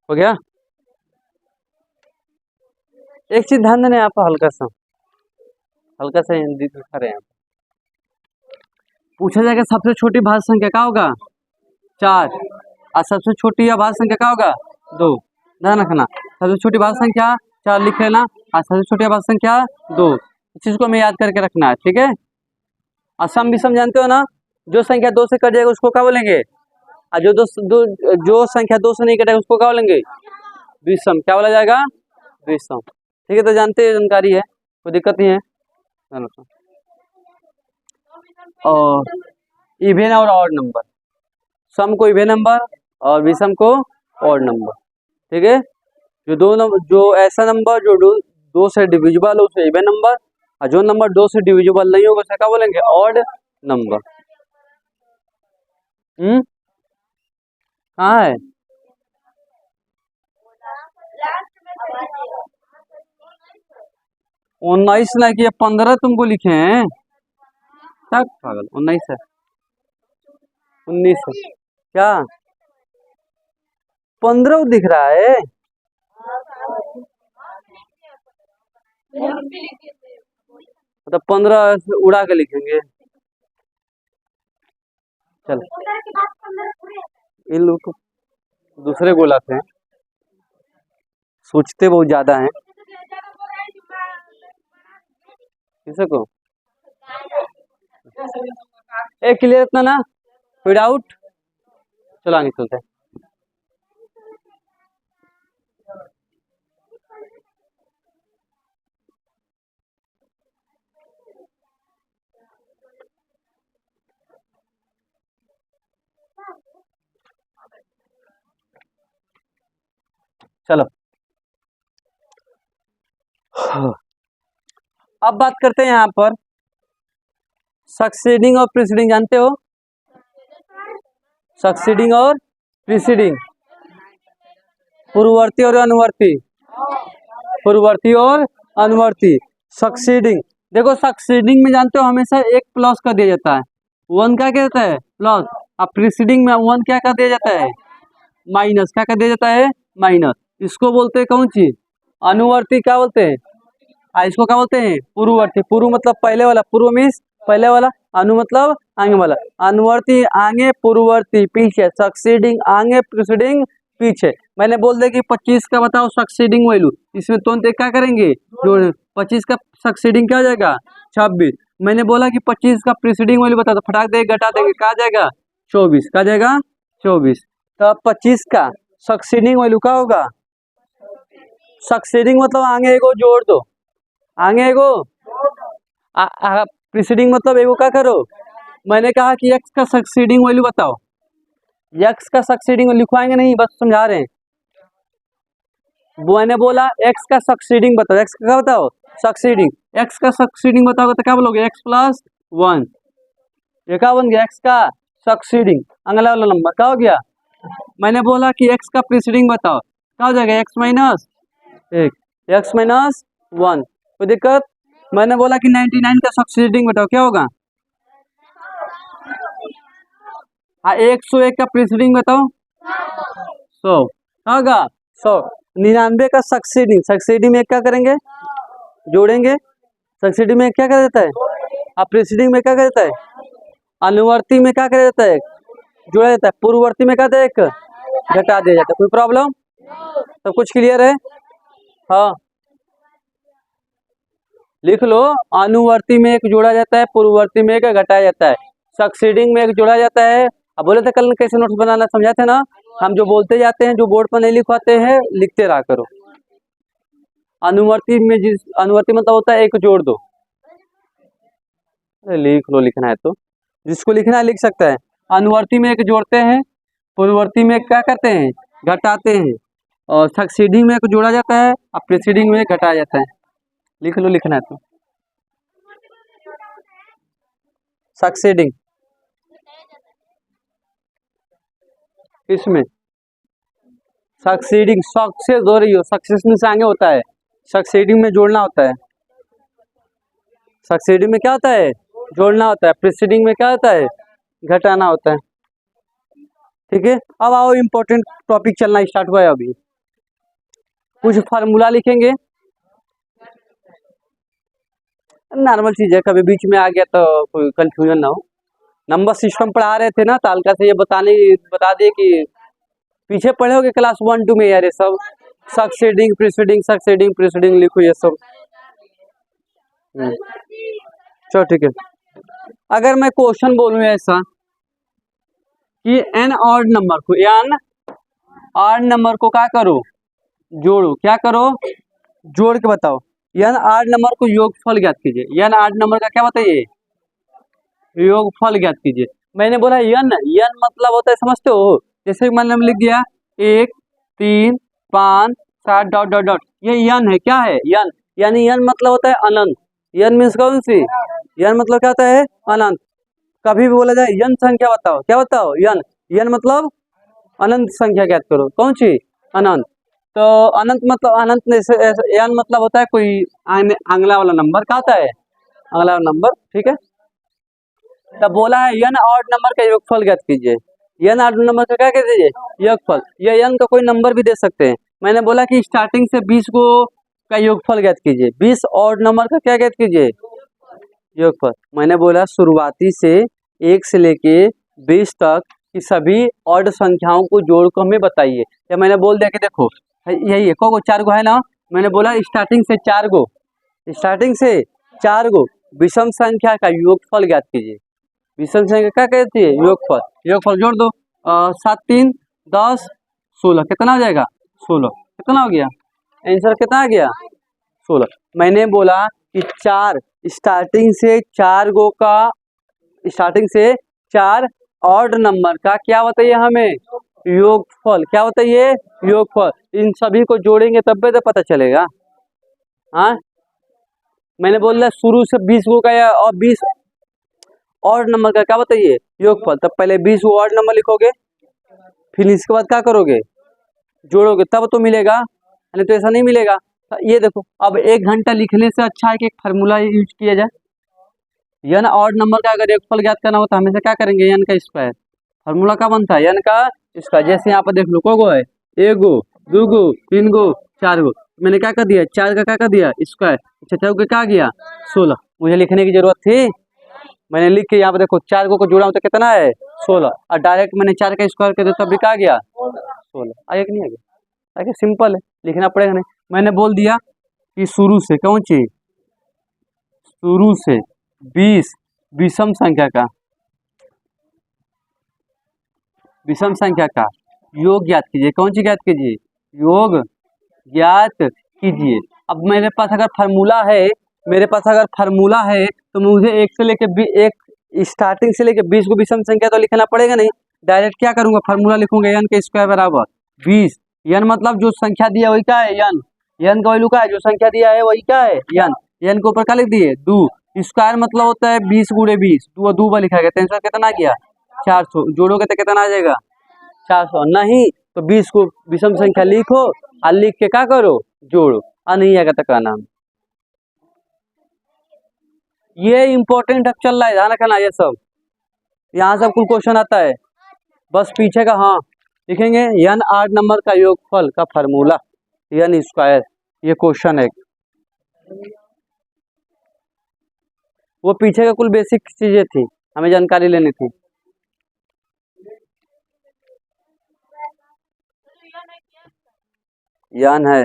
हो गया। एक चीज ध्यान देना, आप हल्का सा हिंदी दिखा रहे हैं, पूछा जाएगा सबसे छोटी भाज्य संख्या क्या होगा, चार, और सबसे छोटी या भाज्य संख्या क्या होगा, दो। ध्यान रखना, सबसे छोटी भाज्य संख्या चार लिख लेना, और सबसे छोटी भाज्य संख्या दो, इस चीज को हमें याद करके रखना है। ठीक है, और सम विषम जानते हो ना, जो संख्या दो से कट जाएगा उसको क्या बोलेंगे, और जो संख्या दो से नहीं कटेगा उसको क्या बोलेंगे, विषम। क्या बोला जाएगा, विषम। ठीक है, तो जानते हैं, जानकारी है, कोई दिक्कत नहीं है। ध्यान रखना। और इवेन और ऑड नंबर, सम को इवेन नंबर और विषम को ऑड नंबर। ठीक है, जो ऐसा नंबर जो दो से डिविजिबल हो उसे इवेन नंबर, और जो नंबर दो से डिविजिबल नहीं होगा उसे क्या बोलेंगे, ऑड नंबर। कहाँ है, 19 ना कि 15 तुमको लिखे हैं, क्या पागल, 19 है, 19 है क्या, 15 दिख रहा है, मतलब 15 उड़ा के लिखेंगे। चल, इन लोग को दूसरे गोला थे। सोचते बहुत ज़्यादा हैं। किसे को एक क्लियर इतना ना, कोई डाउट? चलो आगे चलते हैं। चलो अब बात करते हैं यहाँ पर सक्सीडिंग और प्रीसीडिंग। जानते हो सक्सीडिंग और प्रीसीडिंग, पूर्ववर्ती और अनुवर्ती, पूर्ववर्ती और अनुवर्ती। सक्सीडिंग, देखो सक्सीडिंग में जानते हो हमेशा एक प्लस का दिया जाता है, वन क्या कहता है प्लस। अब प्रीसीडिंग में वन क्या कर दिया जाता है माइनस, क्या कर दिया जाता है माइनस। इसको बोलते हैं कौन चीज अनुवर्ती, क्या बोलते हैं इसको क्या बोलते हैं पूर्ववर्ती। पूर्व मतलब पहले वाला, पूर्व मीन्स पहले वाला, अनु मतलब आगे वाला। अनुवर्ती आगे, पूर्ववर्ती पीछे, सक्सीडिंग आगे, प्रीसीडिंग पीछे। मैंने बोल दिया कि 25 का बताओ सक्सीडिंग वैल्यू, इसमें तुरंत क्या करेंगे जोड़, 25 का सक्सीडिंग क्या हो जाएगा 26। मैंने बोला कि 25 का प्रीसीडिंग वैल्यू बता, तो फटाक दे घटा देंगे, क्या जाएगा 24, क्या जाएगा 24। तो अब 25 का सक्सीडिंग वैल्यू क्या होगा, सक्सीडिंग मतलब आगे एगो जोड़ दो, आगे एगो प्रीसीडिंग मतलब एगो क्या करो। मैंने कहा कि x का सक्सीडिंग वैल्यू बताओ, x का सक्सीडिंग लिखवाएंगे नहीं, बस समझा रहे हैं। मैंने बोला x का सक्सीडिंग बताओ, x का क्या बताओ सक्सीडिंग, x का सक्सीडिंग बताओगे तो क्या बोलोगे x प्लस 1, ये क्या बन गया x का सक्सीडिंग, अगला वाला नंबर क्या हो गया। मैंने बोला कि x का प्रीसीडिंग बताओ, क्या हो जाएगा x माइनस 1, x माइनस 1, कोई दिक्कत। मैंने बोला कि 99 का सक्सीडिंग बताओ, क्या होगा। हाँ 101 का प्रीसीडिंग बताओ 100, क्या होगा 100। 99 का सक्सीडिंग, सक्सीडिंग में क्या करेंगे जोड़ेंगे, सक्सीडिंग में क्या कर देता है, अब प्रीसीडिंग में क्या कर देता है, अनुवर्ती में क्या कर देता है जोड़ा जाता है, पूर्ववर्ती में क्या था एक घटा दिया जाता है। कोई प्रॉब्लम, सब कुछ क्लियर है। हाँ लिख लो, अनुवर्ती में एक जोड़ा जाता है, पूर्ववर्ती में एक घटाया जाता है, सक्सीडिंग में एक जोड़ा जाता है। अब बोले थे कल कैसे नोट्स बनाना, समझा थे ना, हम जो बोलते जाते हैं, जो बोर्ड पर नहीं लिखवाते हैं लिखते रहा करो। अनुवर्ती में जिस, अनुवर्ती मतलब होता है एक जोड़ दो, लिख लो, लिखना है तो जिसको लिखना है लिख सकता है। अनुवर्ती में एक जोड़ते हैं, पूर्ववर्ती में क्या करते हैं घटाते हैं, और सक्सीडिंग में एक जोड़ा जाता है, और प्रीसीडिंग में एक घटाया जाता है। लिख लो, लिखना है तो सक्सीडिंग, इसमें सक्सीडिंग, सक्सेस हो रही हो, सक्सेस में से आगे होता है, सक्सीडिंग में जोड़ना होता है, सक्सीडिंग में क्या होता है जोड़ना होता है, प्रीसीडिंग में क्या होता है घटाना होता है। ठीक है, अब आओ इम्पोर्टेंट टॉपिक चलना स्टार्ट हुआ है। अभी कुछ फार्मूला लिखेंगे, नॉर्मल चीज है, कभी बीच में आ गया तो कोई कंफ्यूजन ना हो। नंबर सिस्टम पढ़ा रहे थे ना, तालका से ये बता दिए कि पीछे पढ़े होगे क्लास 1-2 में यार, ये सब सक्सीडिंग प्रीसीडिंग लिखो ये सब। चलो ठीक है, अगर मैं क्वेश्चन बोलूँ ऐसा कि एन ऑड नंबर को, एन ऑड नंबर को क्या करो जोड़ो, क्या करो जोड़ के बताओ। एन ऑड नंबर को योगफल ज्ञात कीजिए, एन ऑड नंबर का क्या बताइए योगफल ज्ञात कीजिए। मैंने बोला एन मतलब होता है समझते हो, जैसे मैंने लिख दिया 1 3 5 7 डॉट डॉट डॉट, ये एन है, क्या है एन, यानी एन मतलब होता है अनंत। एन मीन्स कौन सी, एन मतलब क्या होता है अनंत। कभी भी बोला जाए एन संख्या बताओ, क्या बताओ एन मतलब अनंत संख्या ज्ञात करो, कौन सी अनंत। तो अनंत मतलब अनंत, एन मतलब होता है कोई अगला वाला नंबर, क्या होता है अगला वाला नंबर। ठीक है, तब बोला है एन ऑड नंबर का योगफल ज्ञात कीजिए, एन ऑड नंबर का क्या कह दीजिए योगफल, ये एन का कोई नंबर भी दे सकते हैं। मैंने बोला कि स्टार्टिंग से 20 को का योगफल ज्ञात कीजिए, 20 ऑड नंबर का क्या ज्ञात कीजिए योगफल। मैंने बोला शुरुआती से 1 से लेके 20 तक की सभी ऑड संख्याओं को जोड़ को हमें बताइए। या मैंने बोल दिया कि देखो यही है, को 4 गो है ना। मैंने बोला स्टार्टिंग से 4 गो, स्टार्टिंग से 4 गो विषम संख्या का योगफल ज्ञात कीजिए। विषम संख्या क्या कहती है? योगफल। योगफल जोड़ दो, 7 3 10 16, कितना हो जाएगा? 16। कितना हो गया? आंसर कितना आ गया? 16। मैंने बोला कि 4 स्टार्टिंग से 4 गो का, स्टार्टिंग से 4 ऑड नंबर का क्या बताइए हमें? योगफल। क्या बताइए? योगफल। इन सभी को जोड़ेंगे तब भी तो पता चलेगा। हाँ, मैंने बोला शुरू से 20 गो का या और 20 ऑड नंबर का क्या बताइए? योगफल। तब पहले 20 गो ऑड नंबर लिखोगे, फिर इसके बाद क्या करोगे? जोड़ोगे, तब तो मिलेगा, नहीं तो ऐसा नहीं मिलेगा। तो ये देखो, अब 1 घंटा लिखने से अच्छा है कि एक फार्मूला यूज किया जाए। यन ऑड नंबर का अगर योगफल ज्ञात करना हो तो हमेशा क्या करेंगे? यन का स्क्वायर। फार्मूला क्या बनता है? यन का स्क्वायर। जैसे यहाँ पर देख लो, को गो है? 1 गो, 2 गो, 3 गो, 4 गो। मैंने क्या कर दिया? 4 का क्या कर दिया? स्क्वायर। अच्छा, 4 का क्या गया? 16। मुझे लिखने की जरूरत थी? मैंने लिख के यहाँ पर देखो 4 गो को जोड़ा हूँ तो कितना है? 16। और डायरेक्ट मैंने 4 का स्क्वायर कर दिया तब भी क्या गया? 16। आगे कि नहीं आगे? आगे सिंपल है, लिखना पड़ेगा नहीं। मैंने बोल दिया कि शुरू से कौन चीज? शुरू से 20 विषम संख्या का, विषम संख्या का योग ज्ञात कीजिए। कौन सी ज्ञात कीजिए? योग ज्ञात कीजिए। अब मेरे पास अगर फार्मूला है, मेरे पास अगर फार्मूला है तो मुझे एक से लेके एक स्टार्टिंग से लेके 20 को विषम संख्या तो लिखना पड़ेगा नहीं। डायरेक्ट क्या करूंगा? फार्मूला लिखूंगा, यन के स्क्वायर बराबर 20। यन मतलब जो संख्या दिया वही क्या है? यन। यन का वैल्यू क्या है? जो संख्या दिया है वही क्या है? यन। यन के ऊपर क्या लिख दिए? 2। स्क्वायर मतलब होता है 20 गुणे 20, 2 2 बार लिखा गया, 300 कितना आ गया? 400। जोड़ोगे तो कितना आ जाएगा? 400। नहीं तो 20 को विषम संख्या लिखो और लिख के क्या करो? जोड़ो। नहीं आएगा तो क्या नाम? ये इंपॉर्टेंट अब चल रहा है, ध्यान रखना। ये सब यहाँ सब कुल क्वेश्चन आता है, बस पीछे का हाँ लिखेंगे। यन 8 नंबर का योगफल का फार्मूला यन स्क्वायर। ये क्वेश्चन है, वो पीछे का कुल बेसिक चीजें थी, हमें जानकारी लेनी थी। यन है।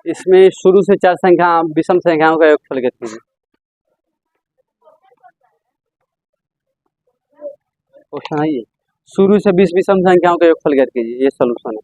इसमें शुरू से 4 संख्या विषम संख्याओं का योगफल ज्ञात कीजिए। क्वेश्चन है ये, शुरू से 20 विषम संख्याओं का योगफल ज्ञात कीजिए। ये सॉल्यूशन है।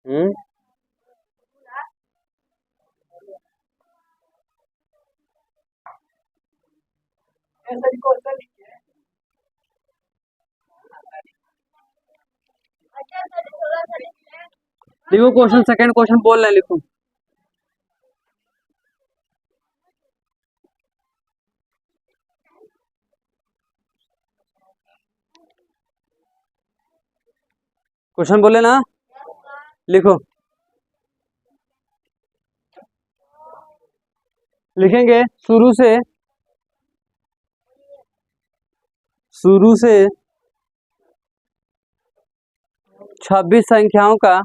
हम्म, लिखो क्वेश्चन, सेकंड क्वेश्चन बोल रहे हैं, लिखो। क्वेश्चन बोले ना, लिखो। लिखेंगे शुरू से 26 संख्याओं का,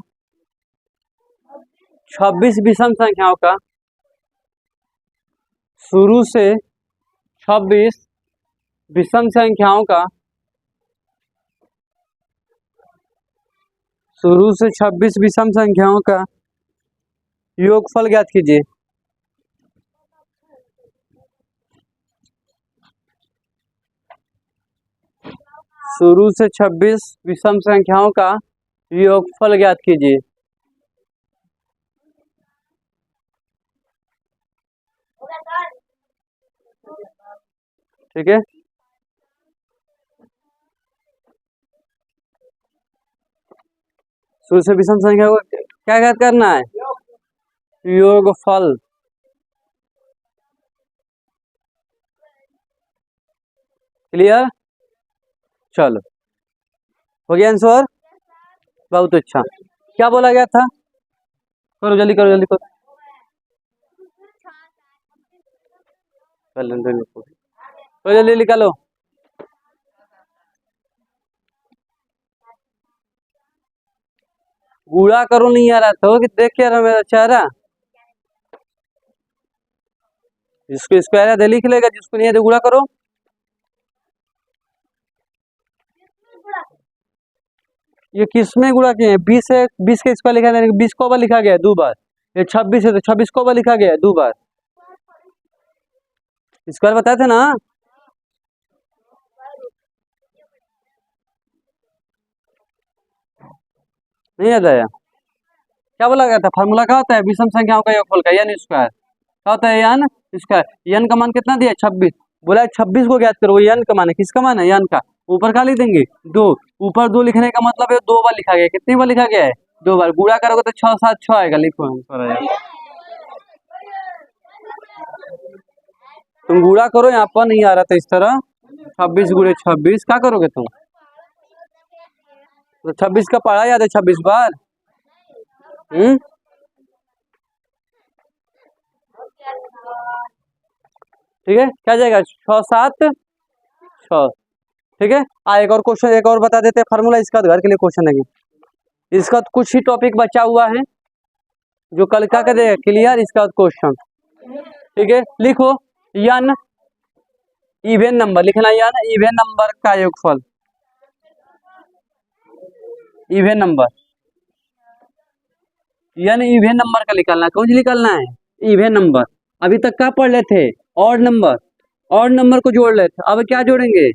26 विषम संख्याओं का, शुरू से 26 विषम संख्याओं का, शुरू से 26 विषम संख्याओं का योगफल ज्ञात कीजिए। शुरू से 26 विषम संख्याओं का योगफल ज्ञात कीजिए। ठीक है, शुरू से विषम संख्या को क्या ज्ञात करना है? योगफल। क्लियर? चलो, हो गया आंसर। बहुत अच्छा। क्या बोला गया था? करो जल्दी, करो जल्दी, करो। तो जल्दी निकालो। गुड़ा करो नहीं आ रहा था कि देख के आ रहा मेरा चेहरा। जिसको स्क्वायर है लिख लेगा, जिसको नहीं है तो गुड़ा करो। ये किसमें गुड़ा किए हैं? 20 है, 20 के स्क्वायर लिखा है, 20 को बार लिखा गया है 2 बार। ये 26 है तो 26 को बार लिखा गया है 2 बार। स्क्वायर बताए थे ना? नहीं याद आया? क्या बोला गया था? फार्मूला क्या होता है विषम संख्याओं का योगफल का? n square. क्या होता है? n square. n का मान कितना दिया? 26। बोला 26 को ज्ञात करो। n का मान है, किसका मान है? n का। ऊपर क्या लिख देंगे? 2। ऊपर 2 लिखने का मतलब है 2 बार लिखा गया है। कितनी बार लिखा गया है? 2 बार। गुणा करोगे तो 6 7 6 आएगा। लिखो तुम गुणा करो, यहाँ पर नहीं आ रहा था इस तरह। 26 गुणे 26 क्या करोगे तुम? तो 26 का पढ़ा याद है 26 बार? ठीक है, क्या जाएगा? 6 7 6। ठीक है, एक और क्वेश्चन, एक और बता देते हैं फार्मूला इसका। घर के लिए क्वेश्चन है इसका, तो कुछ ही टॉपिक बचा हुआ है जो कल का कर देगा क्लियर। इसका क्वेश्चन ठीक है, लिखो। n इवन नंबर लिखना। n इवन नंबर का योगफल। Even number, n even number का निकालना। कौन सी निकालना है? Even number. अभी तक क्या पढ़ रहे थे? Odd number. ऑड नंबर को जोड़ रहे थे, अब क्या जोड़ेंगे?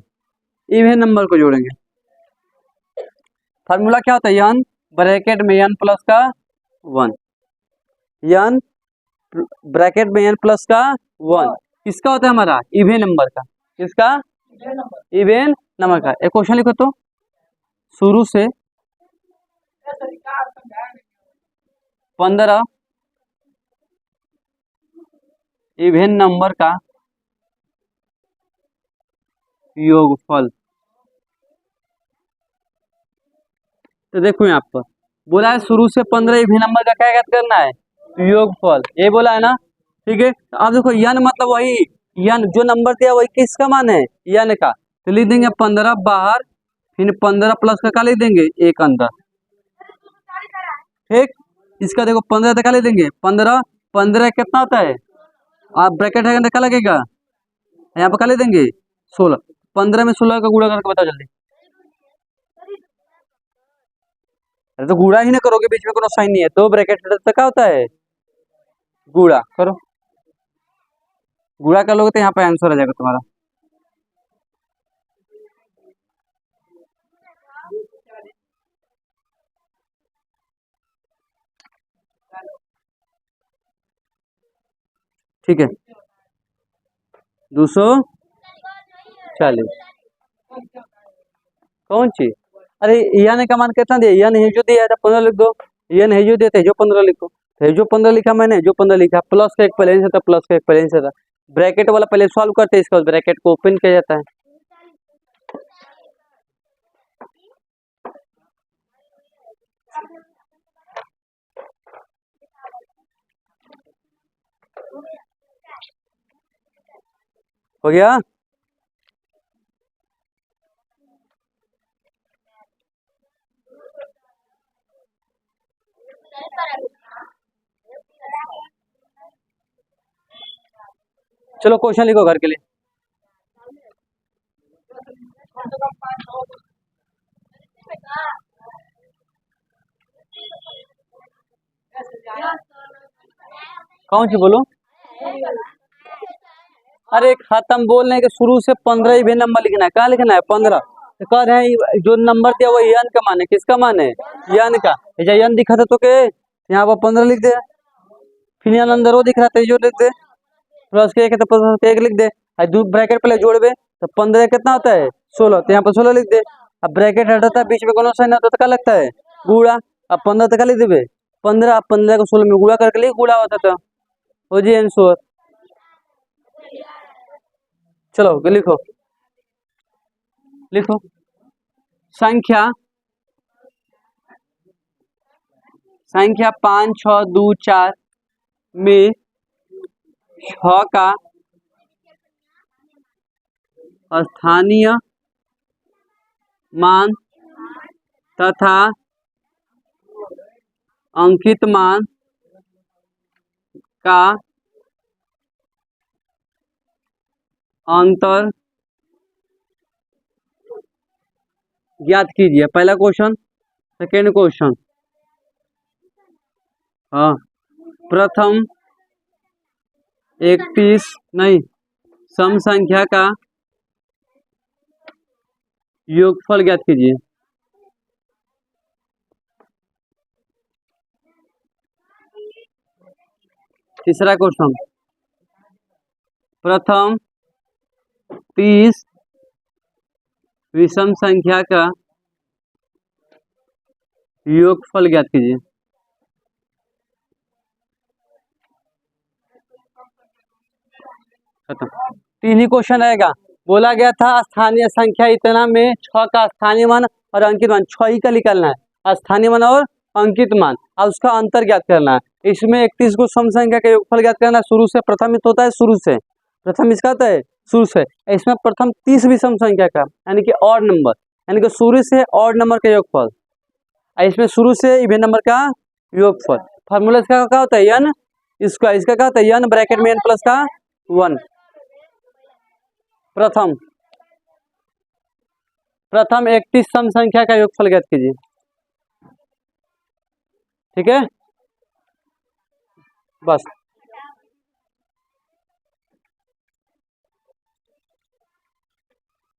इवन नंबर को जोड़ेंगे। फार्मूला क्या होता है? n ब्रैकेट में n प्लस का 1। n ब्रैकेट में n प्लस का 1 किसका होता है? हमारा इवन नंबर का। किसका? इवन नंबर का। एक क्वेश्चन लिखो तो। शुरू से 15 इवन नंबर का योगफल। तो देखो यहाँ पर बोला है शुरू से 15 इवन नंबर का क्या ज्ञात करना है? योगफल। ये बोला है ना? ठीक है, अब देखो n मतलब वही n जो नंबर दिया वही किसका मान है? n का। तो लिख देंगे 15 बाहर, फिर 15 प्लस का क्या लिख देंगे? 1 अंदर। ठीक, इसका देखो 15 तक क्या लिख देंगे? 15 15 कितना होता है? आप ब्रैकेट है क्या लगेगा? यहाँ पर क्या लिख देंगे? 16। 15 में 16 का गुणा करके बताओ जल्दी। अरे तो गुणा ही ना करोगे, बीच में कोनो साइन नहीं है तो ब्रैकेट तक क्या होता है? गुणा करो। गुणा कर लोगे तो यहाँ पे आंसर आ जाएगा तुम्हारा। ठीक है, 240। कौन सी? अरे n का मान कितना दिया? n है जो दिया था 15 लिख दो। n है जो देते जो 15 लिखो। तो जो 15 लिखा मैंने, जो 15 लिखा प्लस का एक पहले से था, प्लस का एक पहले से था। ब्रैकेट वाला पहले सॉल्व करते हैं, इसका ब्रैकेट को ओपन किया जाता है। हो गया? चलो क्वेश्चन लिखो घर के लिए। कौन सी बोलो? अरे खत्म बोलने के शुरू से 15 इवन नंबर लिखना है। क्या लिखना है? 15। तो कह रहे हैं जो नंबर दिया वो n का मान है। किसका मान है? n का। n दिखा था तो के यहाँ पर 15 लिख दे। फिर यहाँ अंदर वो दिख रहा था जो लिख दे। प्लस के 1 है तो प्लस के 1 लिख दे। ब्रैकेट पहले जोड़ बे, तो 15 कितना होता है 16, तो यहाँ पर 16 लिख दे। अब ब्रैकेट हटाता है, बीच में कोनो साइन आता तो क्या लगता है गुड़ा। अब 15 तो क्या लिख देवे 15, अब 15 को 16 में गुड़ा करके लिए गुड़ा होता था, हो जी आंसर। चलो लिखो लिखो संख्या संख्या 5 6 2 4 में 6 का स्थानीय मान तथा अंकित मान का अंतर ज्ञात कीजिए। पहला क्वेश्चन। सेकेंड क्वेश्चन, हाँ प्रथम 31 नहीं सम संख्या का योगफल ज्ञात कीजिए। तीसरा क्वेश्चन, प्रथम 30 विषम संख्या का योगफल ज्ञात कीजिए। खत्म। तीन ही क्वेश्चन रहेगा। बोला गया था स्थानीय संख्या इतना में 6 का स्थानीय मान और अंकित मान 6 ही का निकालना है, स्थानीय मान और अंकित मान, और उसका अंतर ज्ञात करना है। इसमें 31 को सम संख्या का योगफल ज्ञात करना है। शुरू से प्रथम तो होता है, शुरू से प्रथम इसका होता है शुरू से। इसमें प्रथम 30 विषम संख्या का यानी कि ऑड नंबर, यानी कि शुरू से ऑड नंबर का योगफल, इसमें शुरू से इवन नंबर का योगफल। फॉर्मूला इसका क्या होता है n इसका क्या होता है n ब्रैकेट में n प्लस का 1। प्रथम 31 सम संख्या का योगफल ज्ञात कीजिए। ठीक है, बस।